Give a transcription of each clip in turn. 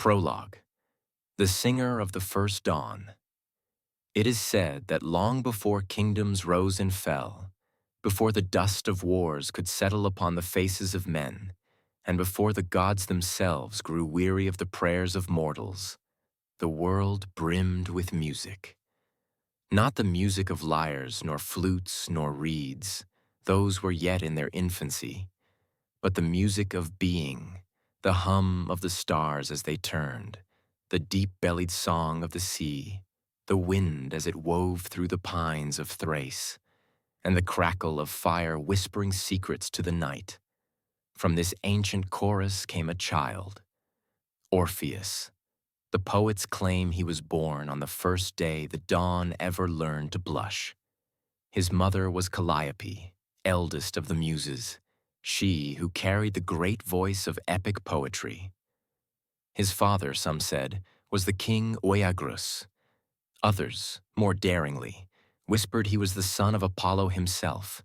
Prologue. The Singer of the First Dawn. It is said that long before kingdoms rose and fell, before the dust of wars could settle upon the faces of men, and before the gods themselves grew weary of the prayers of mortals, the world brimmed with music. Not the music of lyres, nor flutes, nor reeds, those were yet in their infancy, but the music of being, the hum of the stars as they turned, the deep-bellied song of the sea, the wind as it wove through the pines of Thrace, and the crackle of fire whispering secrets to the night. From this ancient chorus came a child, Orpheus. The poets claim he was born on the first day the dawn ever learned to blush. His mother was Calliope, eldest of the Muses, she who carried the great voice of epic poetry. His father, some said, was the king Eurydice. Others, more daringly, whispered he was the son of Apollo himself,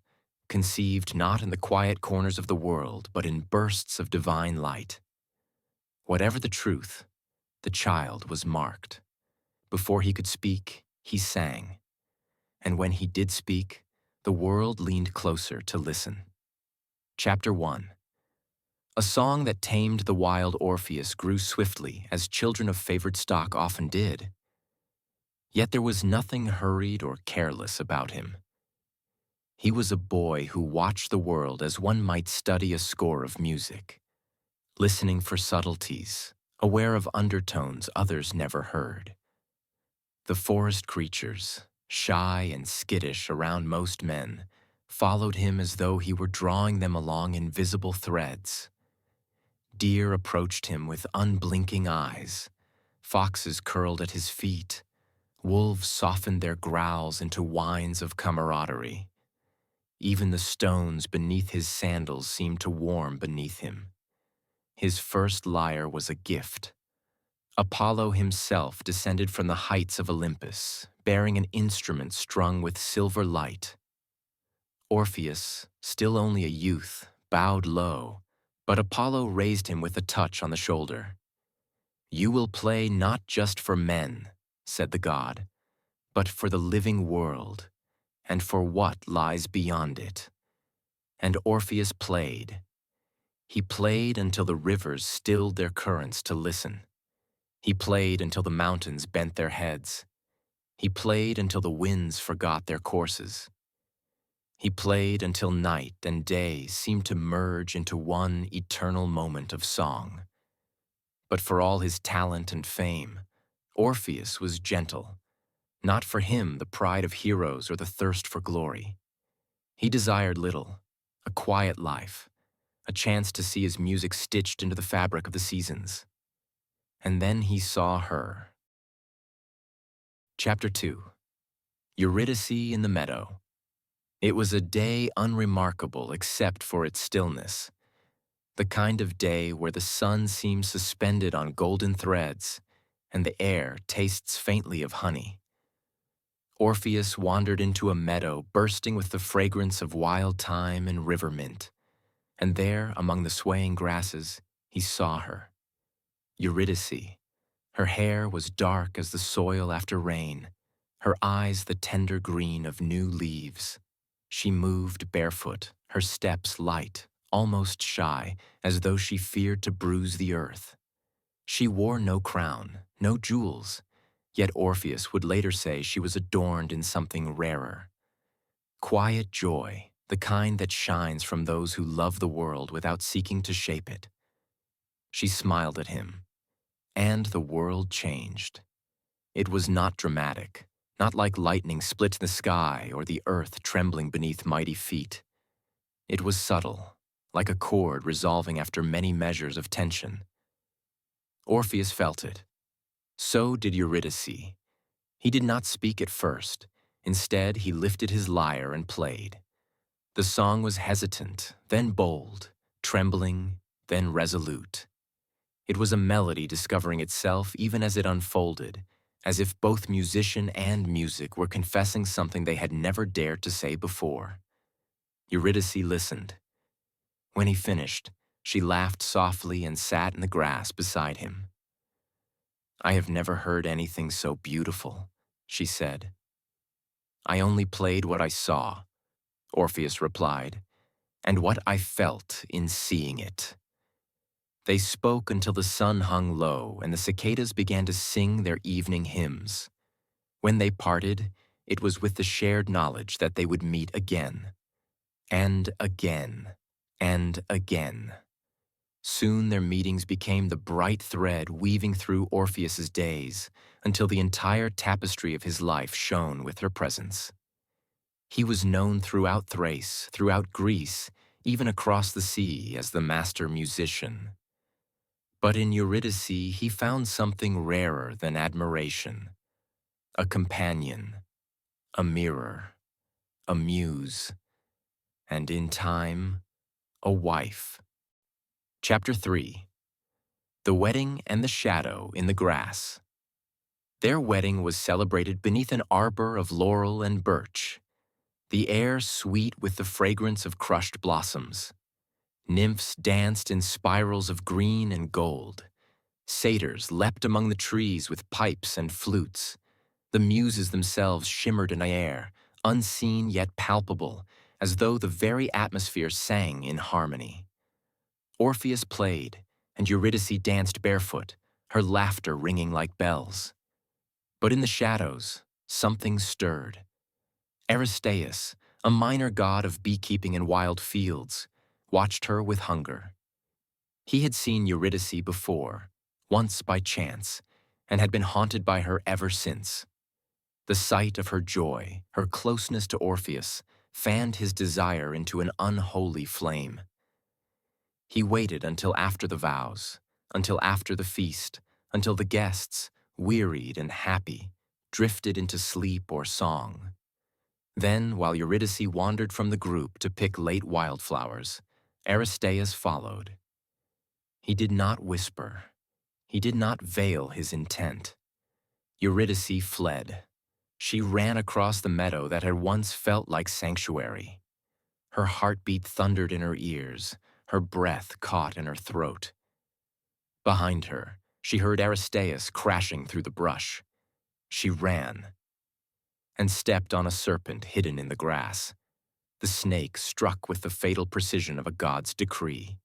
conceived not in the quiet corners of the world, but in bursts of divine light. Whatever the truth, the child was marked. Before he could speak, he sang. And when he did speak, the world leaned closer to listen. Chapter 1. A song that tamed the wild Orpheus grew swiftly, as children of favored stock often did. Yet there was nothing hurried or careless about him. He was a boy who watched the world as one might study a score of music, listening for subtleties, aware of undertones others never heard. The forest creatures, shy and skittish around most men, followed him as though he were drawing them along invisible threads. Deer approached him with unblinking eyes. Foxes curled at his feet. Wolves softened their growls into whines of camaraderie. Even the stones beneath his sandals seemed to warm beneath him. His first lyre was a gift. Apollo himself descended from the heights of Olympus, bearing an instrument strung with silver light. Orpheus, still only a youth, bowed low, but Apollo raised him with a touch on the shoulder. "You will play not just for men," said the god, "but for the living world, and for what lies beyond it." And Orpheus played. He played until the rivers stilled their currents to listen. He played until the mountains bent their heads. He played until the winds forgot their courses. He played until night and day seemed to merge into one eternal moment of song. But for all his talent and fame, Orpheus was gentle. Not for him the pride of heroes or the thirst for glory. He desired little, a quiet life, a chance to see his music stitched into the fabric of the seasons. And then he saw her. Chapter 2. Eurydice in the Meadow. It was a day unremarkable except for its stillness, the kind of day where the sun seems suspended on golden threads and the air tastes faintly of honey. Orpheus wandered into a meadow bursting with the fragrance of wild thyme and river mint, and there, among the swaying grasses, he saw her. Eurydice. Her hair was dark as the soil after rain, her eyes the tender green of new leaves. She moved barefoot, her steps light, almost shy, as though she feared to bruise the earth. She wore no crown, no jewels, yet Orpheus would later say she was adorned in something rarer. Quiet joy, the kind that shines from those who love the world without seeking to shape it. She smiled at him, and the world changed. It was not dramatic, not like lightning split in the sky or the earth trembling beneath mighty feet. It was subtle, like a chord resolving after many measures of tension. Orpheus felt it. So did Eurydice. He did not speak at first. Instead, he lifted his lyre and played. The song was hesitant, then bold, trembling, then resolute. It was a melody discovering itself even as it unfolded, as if both musician and music were confessing something they had never dared to say before. Eurydice listened. When he finished, she laughed softly and sat in the grass beside him. I have never heard anything so beautiful, she said. I only played what I saw, Orpheus replied, and what I felt in seeing it. They spoke until the sun hung low and the cicadas began to sing their evening hymns. When they parted, it was with the shared knowledge that they would meet again, and again, and again. Soon their meetings became the bright thread weaving through Orpheus's days until the entire tapestry of his life shone with her presence. He was known throughout Thrace, throughout Greece, even across the sea as the master musician. But in Eurydice he found something rarer than admiration, a companion, a mirror, a muse, and in time, a wife. Chapter 3. The Wedding and the Shadow in the Grass. Their wedding was celebrated beneath an arbor of laurel and birch, the air sweet with the fragrance of crushed blossoms. Nymphs danced in spirals of green and gold. Satyrs leapt among the trees with pipes and flutes. The muses themselves shimmered in the air, unseen yet palpable, as though the very atmosphere sang in harmony. Orpheus played, and Eurydice danced barefoot, her laughter ringing like bells. But in the shadows, something stirred. Aristaeus, a minor god of beekeeping and wild fields, watched her with hunger. He had seen Eurydice before, once by chance, and had been haunted by her ever since. The sight of her joy, her closeness to Orpheus, fanned his desire into an unholy flame. He waited until after the vows, until after the feast, until the guests, wearied and happy, drifted into sleep or song. Then, while Eurydice wandered from the group to pick late wildflowers, Aristaeus followed. He did not whisper. He did not veil his intent. Eurydice fled. She ran across the meadow that had once felt like sanctuary. Her heartbeat thundered in her ears, her breath caught in her throat. Behind her, she heard Aristaeus crashing through the brush. She ran and stepped on a serpent hidden in the grass. The snake struck with the fatal precision of a god's decree.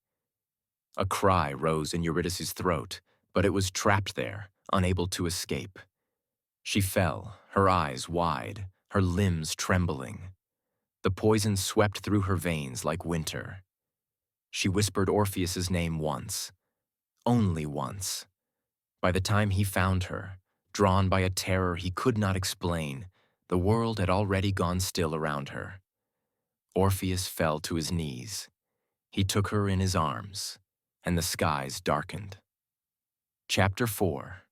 A cry rose in Eurydice's throat, but it was trapped there, unable to escape. She fell, her eyes wide, her limbs trembling. The poison swept through her veins like winter. She whispered Orpheus's name once, only once. By the time he found her, drawn by a terror he could not explain, the world had already gone still around her. Orpheus fell to his knees. He took her in his arms, and the skies darkened. Chapter 4.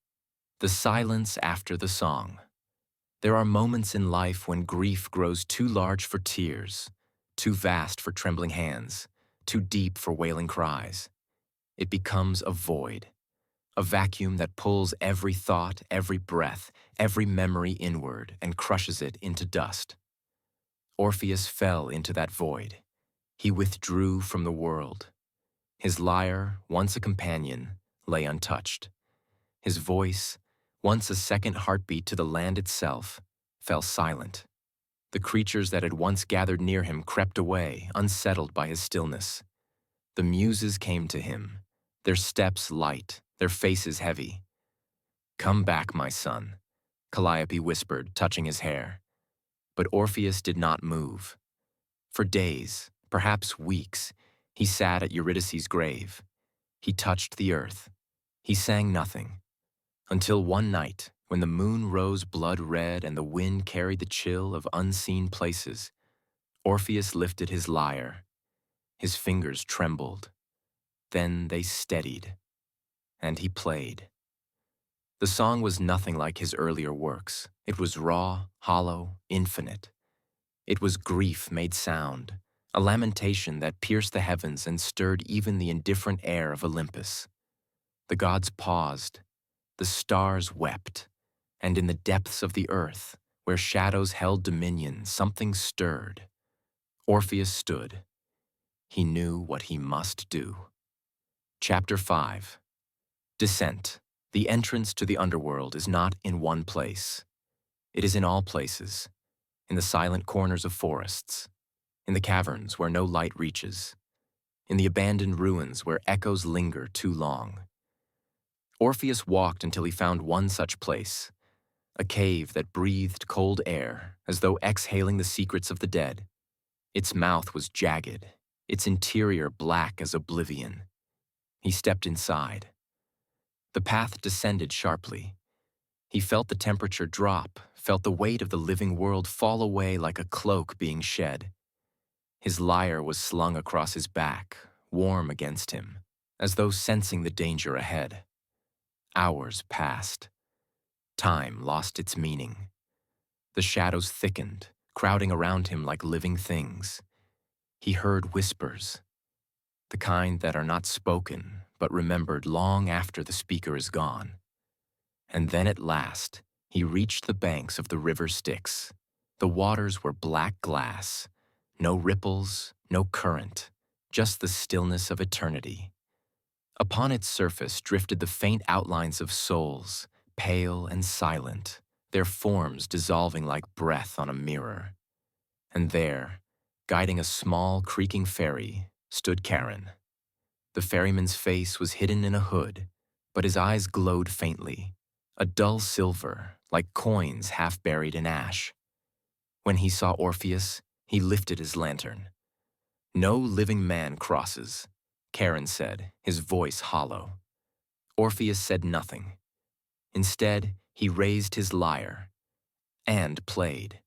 The Silence After the Song. There are moments in life when grief grows too large for tears, too vast for trembling hands, too deep for wailing cries. It becomes a void, a vacuum that pulls every thought, every breath, every memory inward and crushes it into dust. Orpheus fell into that void. He withdrew from the world. His lyre, once a companion, lay untouched. His voice, once a second heartbeat to the land itself, fell silent. The creatures that had once gathered near him crept away, unsettled by his stillness. The muses came to him, their steps light, their faces heavy. "Come back, my son," Calliope whispered, touching his hair. But Orpheus did not move. For days, perhaps weeks, he sat at Eurydice's grave. He touched the earth. He sang nothing. Until one night, when the moon rose blood-red and the wind carried the chill of unseen places, Orpheus lifted his lyre. His fingers trembled. Then they steadied, and he played. The song was nothing like his earlier works. It was raw, hollow, infinite. It was grief made sound, a lamentation that pierced the heavens and stirred even the indifferent air of Olympus. The gods paused. The stars wept, and in the depths of the earth, where shadows held dominion, something stirred. Orpheus stood. He knew what he must do. Chapter 5. Descent, The entrance to the underworld is not in one place. It is in all places, in the silent corners of forests, in the caverns where no light reaches, in the abandoned ruins where echoes linger too long. Orpheus walked until he found one such place, a cave that breathed cold air as though exhaling the secrets of the dead. Its mouth was jagged, its interior black as oblivion. He stepped inside. The path descended sharply. He felt the temperature drop, felt the weight of the living world fall away like a cloak being shed. His lyre was slung across his back, warm against him, as though sensing the danger ahead. Hours passed. Time lost its meaning. The shadows thickened, crowding around him like living things. He heard whispers, the kind that are not spoken, but remembered long after the speaker is gone. And then at last, he reached the banks of the river Styx. The waters were black glass, no ripples, no current, just the stillness of eternity. Upon its surface drifted the faint outlines of souls, pale and silent, their forms dissolving like breath on a mirror. And there, guiding a small, creaking ferry, stood Charon. The ferryman's face was hidden in a hood, but his eyes glowed faintly, a dull silver, like coins half buried in ash. When he saw Orpheus, he lifted his lantern. "No living man crosses," Charon said, his voice hollow. Orpheus said nothing. Instead, he raised his lyre and played.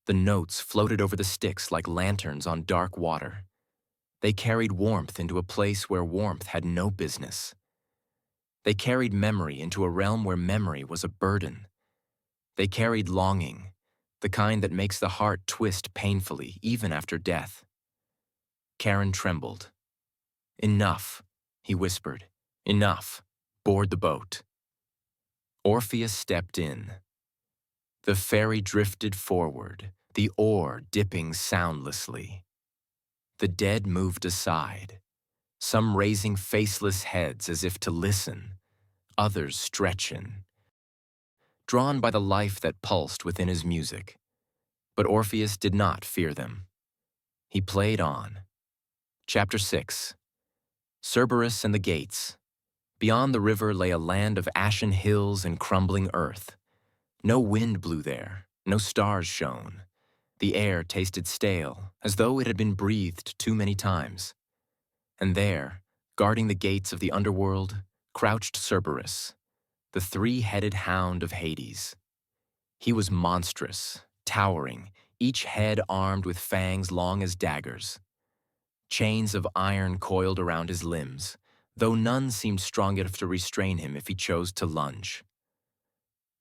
The notes floated over the Styx like lanterns on dark water. They carried warmth into a place where warmth had no business. They carried memory into a realm where memory was a burden. They carried longing, the kind that makes the heart twist painfully even after death. Charon trembled. "Enough," he whispered. "Enough. Board the boat." Orpheus stepped in. The ferry drifted forward, the oar dipping soundlessly. The dead moved aside, some raising faceless heads as if to listen, others stretching, drawn by the life that pulsed within his music. But Orpheus did not fear them. He played on. Chapter 6. Cerberus and the Gates. Beyond the river lay a land of ashen hills and crumbling earth. No wind blew there, no stars shone. The air tasted stale, as though it had been breathed too many times. And there, guarding the gates of the underworld, crouched Cerberus, the three-headed hound of Hades. He was monstrous, towering, each head armed with fangs long as daggers. Chains of iron coiled around his limbs, though none seemed strong enough to restrain him if he chose to lunge.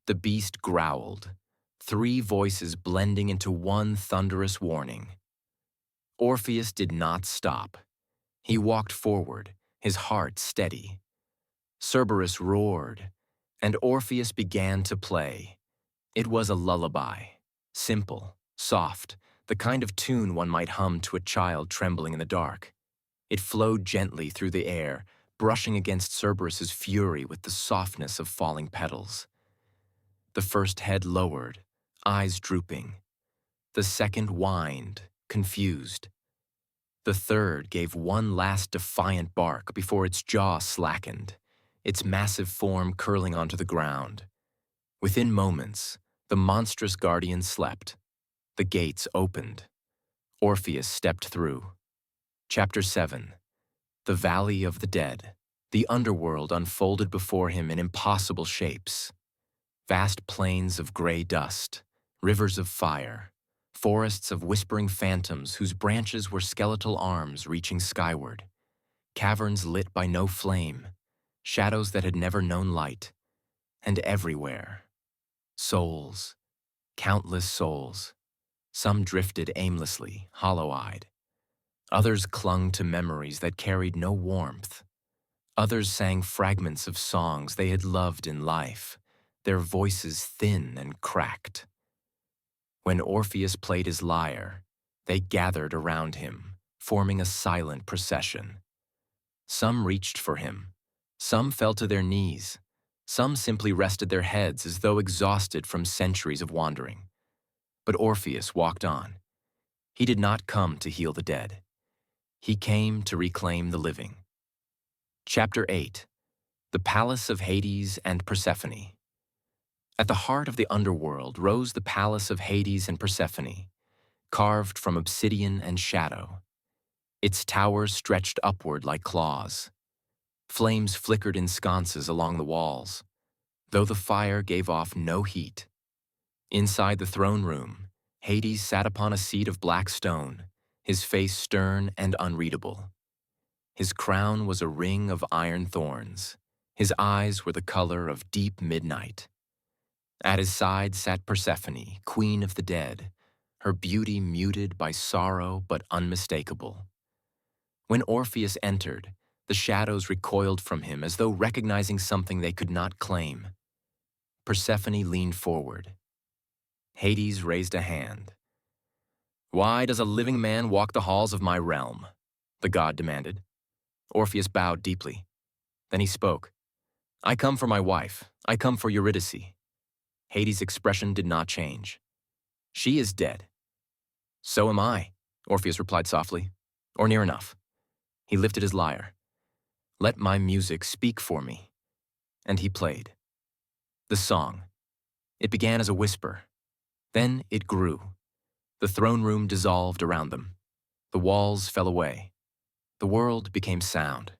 The beast growled, three voices blending into one thunderous warning. Orpheus did not stop. He walked forward, his heart steady. Cerberus roared, and Orpheus began to play. It was a lullaby, simple, soft, the kind of tune one might hum to a child trembling in the dark. It flowed gently through the air, brushing against Cerberus's fury with the softness of falling petals. The first head lowered, eyes drooping. The second whined, confused. The third gave one last defiant bark before its jaw slackened, its massive form curling onto the ground. Within moments, the monstrous guardian slept. The gates opened. Orpheus stepped through. Chapter 7. The Valley of the Dead. The underworld unfolded before him in impossible shapes. Vast plains of gray dust, rivers of fire, forests of whispering phantoms whose branches were skeletal arms reaching skyward, caverns lit by no flame, shadows that had never known light, and everywhere, souls, countless souls. Some drifted aimlessly, hollow-eyed. Others clung to memories that carried no warmth. Others sang fragments of songs they had loved in life, their voices thin and cracked. When Orpheus played his lyre, they gathered around him, forming a silent procession. Some reached for him, some fell to their knees, Some simply rested their heads as though exhausted from centuries of wandering. But Orpheus walked on. He did not come to heal the dead. He came to reclaim the living. Chapter 8. The Palace of Hades and Persephone. At the heart of the underworld rose the palace of Hades and Persephone, carved from obsidian and shadow. Its towers stretched upward like claws. Flames flickered in sconces along the walls, though the fire gave off no heat. Inside the throne room, Hades sat upon a seat of black stone, his face stern and unreadable. His crown was a ring of iron thorns. His eyes were the color of deep midnight. At his side sat Persephone, queen of the dead, her beauty muted by sorrow but unmistakable. When Orpheus entered, the shadows recoiled from him as though recognizing something they could not claim. Persephone leaned forward. Hades raised a hand. "Why does a living man walk the halls of my realm?" the god demanded. Orpheus bowed deeply. Then he spoke. "I come for my wife. I come for Eurydice." Hades' expression did not change. "She is dead." "So am I," Orpheus replied softly, "or near enough." He lifted his lyre. "Let my music speak for me." And he played. The song. It began as a whisper. Then it grew. The throne room dissolved around them. The walls fell away. The world became sound.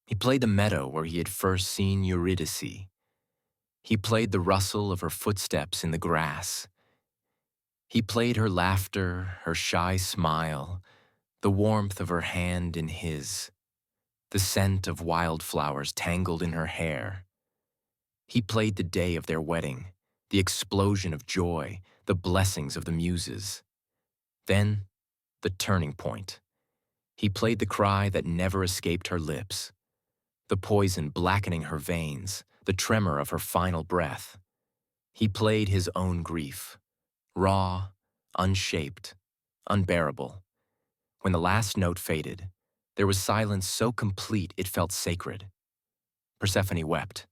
He played the meadow where he had first seen Eurydice. He played the rustle of her footsteps in the grass. He played her laughter, her shy smile, the warmth of her hand in his, the scent of wildflowers tangled in her hair. He played the day of their wedding, the explosion of joy, the blessings of the muses. Then, the turning point. He played the cry that never escaped her lips, the poison blackening her veins, the tremor of her final breath. He played his own grief, raw, unshaped, unbearable. When the last note faded, there was silence so complete it felt sacred. Persephone wept.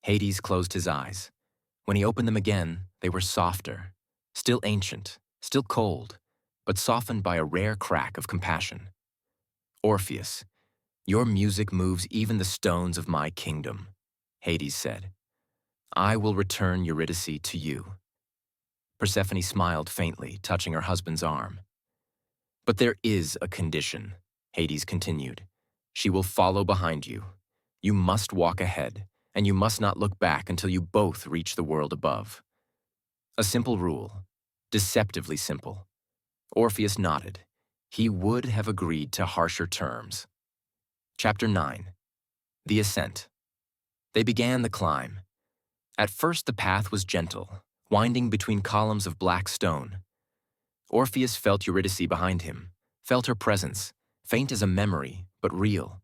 Hades closed his eyes. When he opened them again, they were softer, still ancient, still cold, but softened by a rare crack of compassion. "Orpheus, your music moves even the stones of my kingdom," Hades said. "I will return Eurydice to you." Persephone smiled faintly, touching her husband's arm. "But there is a condition," Hades continued. "She will follow behind you. You must walk ahead, and you must not look back until you both reach the world above." A simple rule, deceptively simple. Orpheus nodded. He would have agreed to harsher terms. Chapter 9. The Ascent. They began the climb. At first the path was gentle, winding between columns of black stone. Orpheus felt Eurydice behind him, felt her presence, faint as a memory, but real.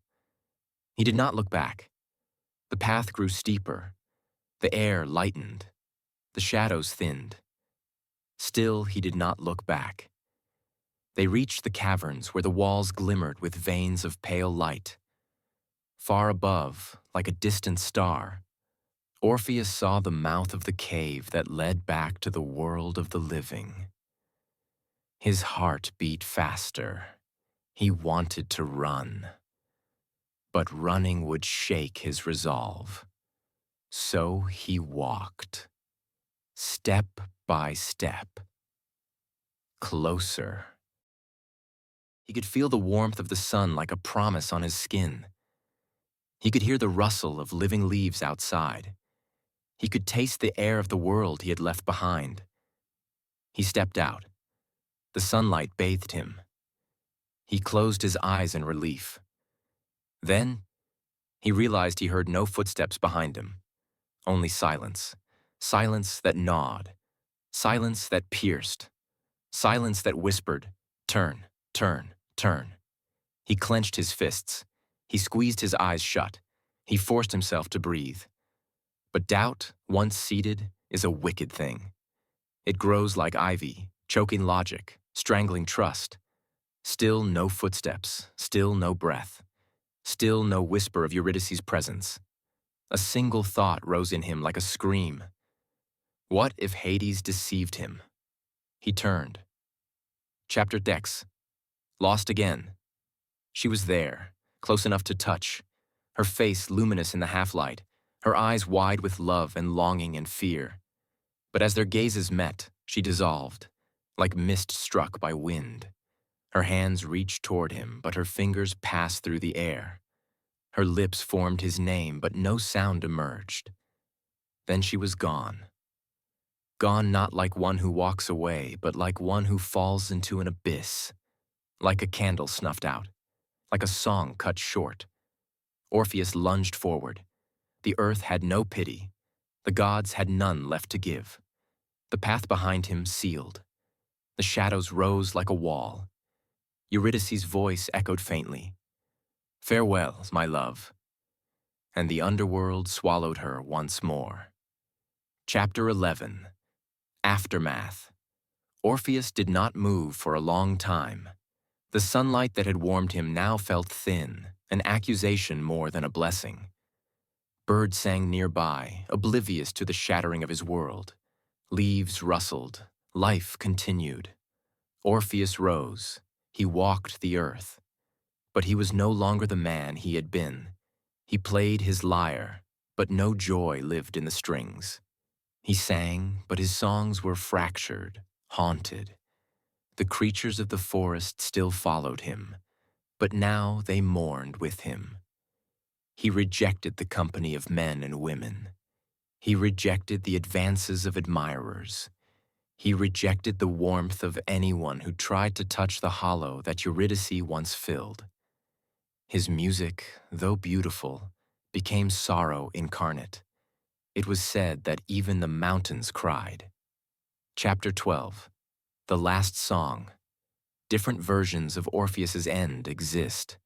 He did not look back. The path grew steeper. The air lightened. The shadows thinned. Still, he did not look back. They reached the caverns where the walls glimmered with veins of pale light. Far above, like a distant star, Orpheus saw the mouth of the cave that led back to the world of the living. His heart beat faster. He wanted to run. But running would shake his resolve. So he walked, step by step, closer. He could feel the warmth of the sun like a promise on his skin. He could hear the rustle of living leaves outside. He could taste the air of the world he had left behind. He stepped out. The sunlight bathed him. He closed his eyes in relief. Then, he realized he heard no footsteps behind him. Only silence. Silence that gnawed. Silence that pierced. Silence that whispered, "Turn, turn, turn." He clenched his fists. He squeezed his eyes shut. He forced himself to breathe. But doubt, once seated, is a wicked thing. It grows like ivy, choking logic, strangling trust. Still no footsteps, still no breath. Still no whisper of Eurydice's presence. A single thought rose in him like a scream. What if Hades deceived him? He turned. Chapter Dex. Lost again. She was there, close enough to touch, her face luminous in the half-light, her eyes wide with love and longing and fear. But as their gazes met, she dissolved, like mist struck by wind. Her hands reached toward him, but her fingers passed through the air. Her lips formed his name, but no sound emerged. Then she was gone. Gone not like one who walks away, but like one who falls into an abyss. Like a candle snuffed out, like a song cut short. Orpheus lunged forward. The earth had no pity. The gods had none left to give. The path behind him sealed. The shadows rose like a wall. Eurydice's voice echoed faintly. Farewell, my love. And the underworld swallowed her once more. Chapter 11. Aftermath. Orpheus did not move for a long time. The sunlight that had warmed him now felt thin, an accusation more than a blessing. Birds sang nearby, oblivious to the shattering of his world. Leaves rustled. Life continued. Orpheus rose. He walked the earth. But he was no longer the man he had been. He played his lyre, but no joy lived in the strings. He sang, but his songs were fractured, haunted. The creatures of the forest still followed him, but now they mourned with him. He rejected the company of men and women. He rejected the advances of admirers. He rejected the warmth of anyone who tried to touch the hollow that Eurydice once filled. His music, though beautiful, became sorrow incarnate. It was said that even the mountains cried. Chapter 12. The Last Song. Different versions of Orpheus's end exist.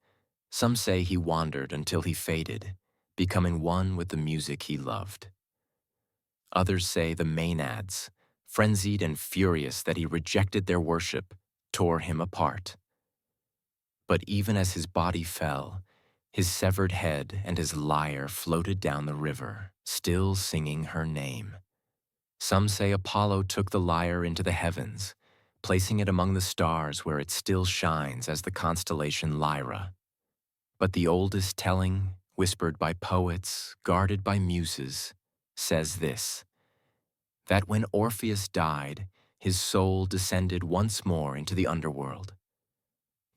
Some say he wandered until he faded, becoming one with the music he loved. Others say the Maenads, frenzied and furious that he rejected their worship, tore him apart. But even as his body fell, his severed head and his lyre floated down the river, still singing her name. Some say Apollo took the lyre into the heavens, placing it among the stars where it still shines as the constellation Lyra. But the oldest telling, whispered by poets, guarded by muses, says this, that when Orpheus died, his soul descended once more into the underworld.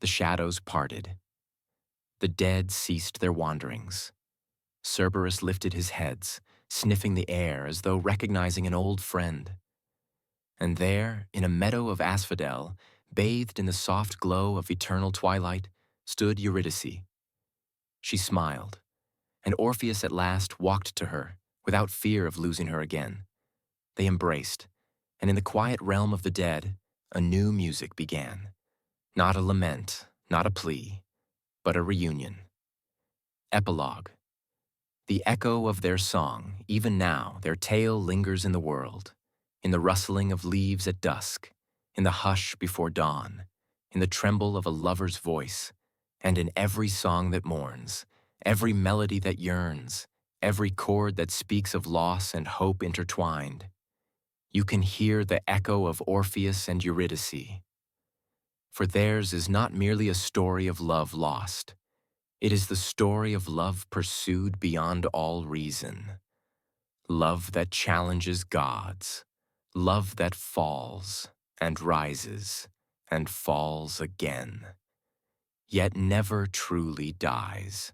The shadows parted. The dead ceased their wanderings. Cerberus lifted his heads, sniffing the air as though recognizing an old friend. And there, in a meadow of asphodel, bathed in the soft glow of eternal twilight, stood Eurydice. She smiled, and Orpheus at last walked to her, without fear of losing her again. They embraced, and in the quiet realm of the dead, a new music began. Not a lament, not a plea, but a reunion. Epilogue. The echo of their song, even now, their tale lingers in the world, in the rustling of leaves at dusk, in the hush before dawn, in the tremble of a lover's voice, and in every song that mourns, every melody that yearns, every chord that speaks of loss and hope intertwined. You can hear the echo of Orpheus and Eurydice. For theirs is not merely a story of love lost. It is the story of love pursued beyond all reason. Love that challenges gods. Love that falls and rises and falls again, yet never truly dies.